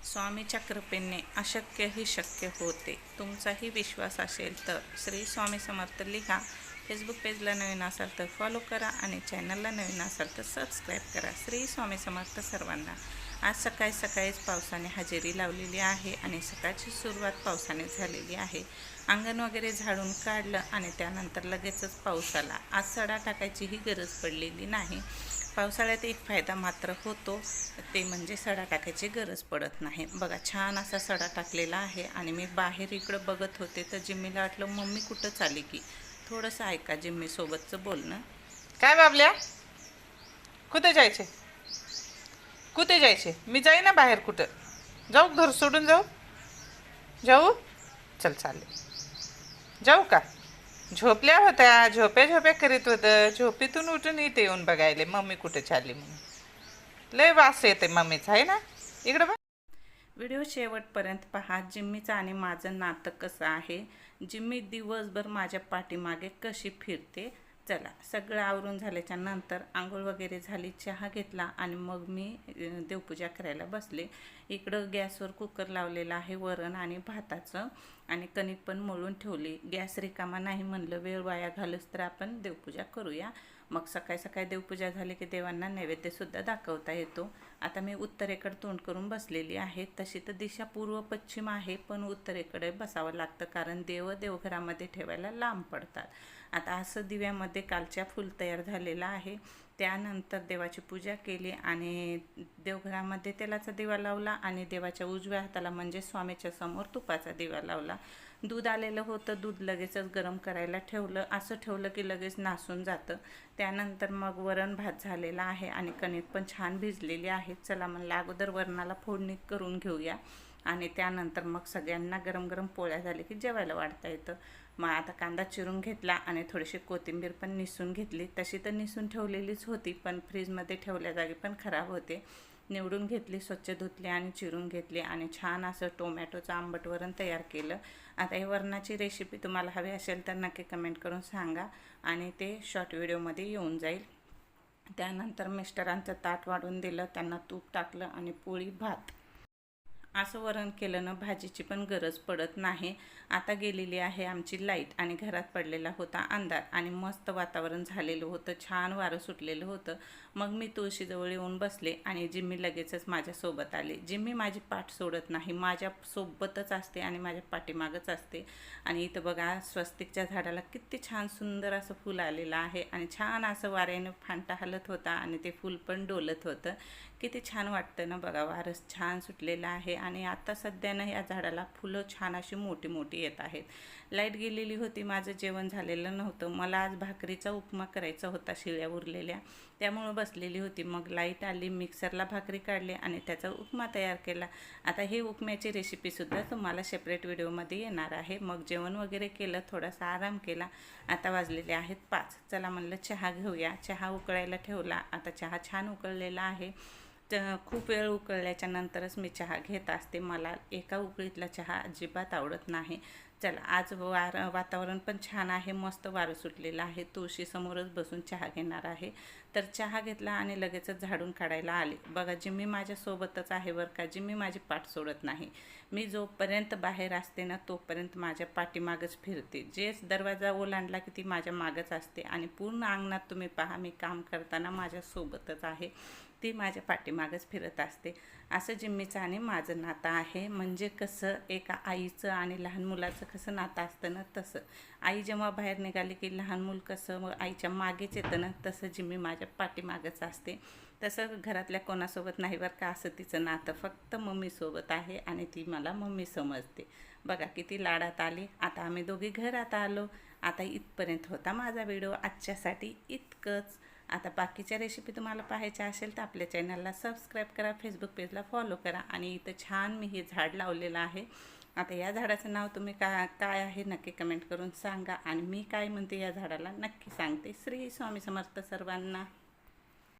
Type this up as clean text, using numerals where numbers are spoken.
स्वामीच्या कृपेने अशक्यही शक्य होते. तुमचाही विश्वास असेल तर श्री स्वामी समर्थ लिहा. फेसबुक पेजला नवीन असाल तर फॉलो करा आणि चॅनलला नवीन असाल तर सबस्क्राईब करा. श्री स्वामी समर्थ सर्वांना. आज सकाळी सकाळीच पावसाने हजेरी लावलेली आहे आणि सकाळची सुरुवात पावसाने झालेली आहे. अंगण वगैरे झाडून काढलं आणि त्यानंतर लगेचच पाऊस आला. आज सडा टाकायचीही गरज पडलेली नाही. पावसाळ्यात एक फायदा मात्र होतो, ते म्हणजे सडा टाकायची गरज पडत नाही. बघा, छान असा सडा टाकलेला आहे आणि मी बाहेर इकडं बघत होते तर जिम्मीला वाटलं मम्मी कुठं चाली की. थोडंसं ऐका जिम्मीसोबतचं बोलणं. काय बाबल्या, कुठे जायचे? कुठे जायचे? मी जाई ना बाहेर. कुठं जाऊ? घर सोडून जाऊ? जाऊ? चल चालले. जाऊ का? झोपल्या होत्या, झोप्या करीत होतं. झोपेतून उठून इथे येऊन बघायले मम्मी कुठे चालली म्हणून. लय वास येते मम्मीचा, आहे ना? इकडं बघ. व्हिडिओ शेवटपर्यंत पहा. जिम्मीचं आणि माझं नातं कसं आहे, जिम्मी दिवसभर माझ्या पाठीमागे कशी फिरते. चला, सगळं आवरून झाल्याच्या नंतर आंघोळ वगैरे झाली, चहा घेतला आणि मग मी देवपूजा करायला बसले. इकडं गॅसवर कुकर लावलेला आहे वरण आणि भाताचं, आणि कणिक पण मळून ठेवली. गॅस रिकामा नाही म्हणलं, वेळ वाया घालूस तर आपण देवपूजा करूया. मग सकाळी सकाळी देवपूजा झाली की देवांना नैवेद्यसुद्धा दाखवता येतो. आता मी उत्तरेकडे तोंड करून बसलेली आहे. तशी तर दिशा पूर्व पश्चिम आहे, पण उत्तरेकडे बसावं लागतं कारण देवघरामध्ये ठेवायला लांब पडतात. आता असं दिव्यामध्ये कालच्या फूल तयार झालेला आहे. त्यानंतर देवाची पूजा केली आणि देवघरामध्ये तेलाचा दिवा लावला आणि देवाच्या उजव्या हाताला म्हणजे स्वामीच्या समोर तुपाचा दिवा लावला. दूध आलेलं होतं, दूध लगेचच गरम करायला ठेवलं. असं ठेवलं की लगेच नासून जातं. त्यानंतर मग वरण भात झालेला आहे आणि कणिक पण छान भिजलेली आहे. चला म्हणलं अगोदर वरणाला फोडणी करून घेऊया आणि त्यानंतर मग सगळ्यांना गरम गरम पोळ्या झाले की जेवायला वाढता येतं. मग आता कांदा चिरून घेतला आणि थोडीशी कोथिंबीर पण निसून घेतली. तशी तर निसून ठेवलेलीच होती, पण फ्रीजमध्ये ठेवल्या जागी पण खराब होते. निवडून घेतली, स्वच्छ धुतली आणि चिरून घेतली आणि छान असं टोमॅटोचं आंबट वरण तयार केलं. आता ही वरणाची रेसिपी तुम्हाला हवी असेल तर नक्की कमेंट करून सांगा आणि ते शॉर्ट व्हिडिओमध्ये येऊन जाईल. त्यानंतर मिस्टरांचं ताट वाढून दिलं, त्यांना तूप टाकलं आणि पोळी भात असं वरण केलं ना, भाजीची पण गरज पडत नाही. आता गेलेली आहे आमची लाईट आणि घरात पडलेला होता अंधार आणि मस्त वातावरण झालेलं होतं, छान वारं सुटलेलं होतं. मग मी तुळशीजवळ येऊन बसले आणि जिम्मी लगेचच माझ्यासोबत आले. जिम्मी माझी पाठ सोडत नाही, माझ्यासोबतच असते आणि माझ्या पाठीमागच असते. आणि इथं बघा, स्वस्तिकच्या झाडाला किती छान सुंदर असं फूल आलेलं आहे आणि छान असं वाऱ्याने फांटा हलत होता आणि ते फूल पण डोलत होतं. किती छान वाटतं ना. बघा, वारस छान सुटलेलं आहे आणि आता सध्यानं या झाडाला फुलं छान अशी मोठी मोठी येत आहेत. लाईट गेलेली होती, माझं जेवण झालेलं नव्हतं. मला आज भाकरीचा उपमा करायचा होता, शिळ्या उरलेल्या, त्यामुळं बसलेली होती. मग लाईट आली, मिक्सरला भाकरी काढली आणि त्याचा उपमा तयार केला. आता ही उपम्याची रेसिपीसुद्धा तुम्हाला सेपरेट व्हिडिओमध्ये येणार आहे. मग जेवण वगैरे केलं, थोडासा आराम केला. आता वाजलेले आहेत 5. चला म्हणलं चहा घेऊया. चहा उकळायला ठेवला. आता चहा छान उकळलेला आहे. खूप वेळ उकळल्याच्या नंतरच मी चहा घेत असते. मला एका उकळीतला चहा अजिबात आवडत नाही. चला, आज वातावरण पण छान आहे, मस्त वारं सुटलेलं आहे. तुळशीसमोरच बसून चहा घेणार आहे. तर चहा घेतला आणि लगेचच झाडून काढायला आले. बघा, जिम्मी माझ्यासोबतच आहे बरं का. जिम्मी माझी पाठ सोडत नाही. मी जोपर्यंत बाहेर असते ना तोपर्यंत माझ्या पाठीमागच फिरते. जेच दरवाजा ओलांडला की ती माझ्या मागच असते आणि पूर्ण अंगणात तुम्ही पहा, मी काम करताना माझ्यासोबतच आहे. ती माझ्या पाठीमागच फिरत असते. असं जिम्मीचं आणि माझं नातं आहे. म्हणजे कसं, एका आईचं आणि लहान मुलाचं कसं नातं असतं ना, तसं. आई जेव्हा बाहेर निघाली की लहान मूल कसं आईच्या मागेच येतं ना, तसं जिम्मी माझ्या पाठीमागच असते. तसं घरातल्या कोणासोबत नाही बरं का. असं तिचं नातं फक्त मम्मीसोबत आहे आणि ती मला मम्मी समजते. बघा किती लाडात आली. आता आम्ही दोघी घरात आलो. आता इथपर्यंत होता माझा व्हिडिओ. आजच्यासाठी इतकंच. आता बाकीच्या रेसिपी तुम्हाला पाहायच्या असेल तर आपल्या चॅनलला सबस्क्राईब करा, फेसबुक पेजला फॉलो करा. आणि इथं छान मी हे झाड लावलेलं आहे. आता या झाडाचं नाव तुम्ही काय आहे नक्की कमेंट करून सांगा आणि मी काय म्हणते या झाडाला नक्की सांगते. श्री स्वामी समर्थ सर्वांना.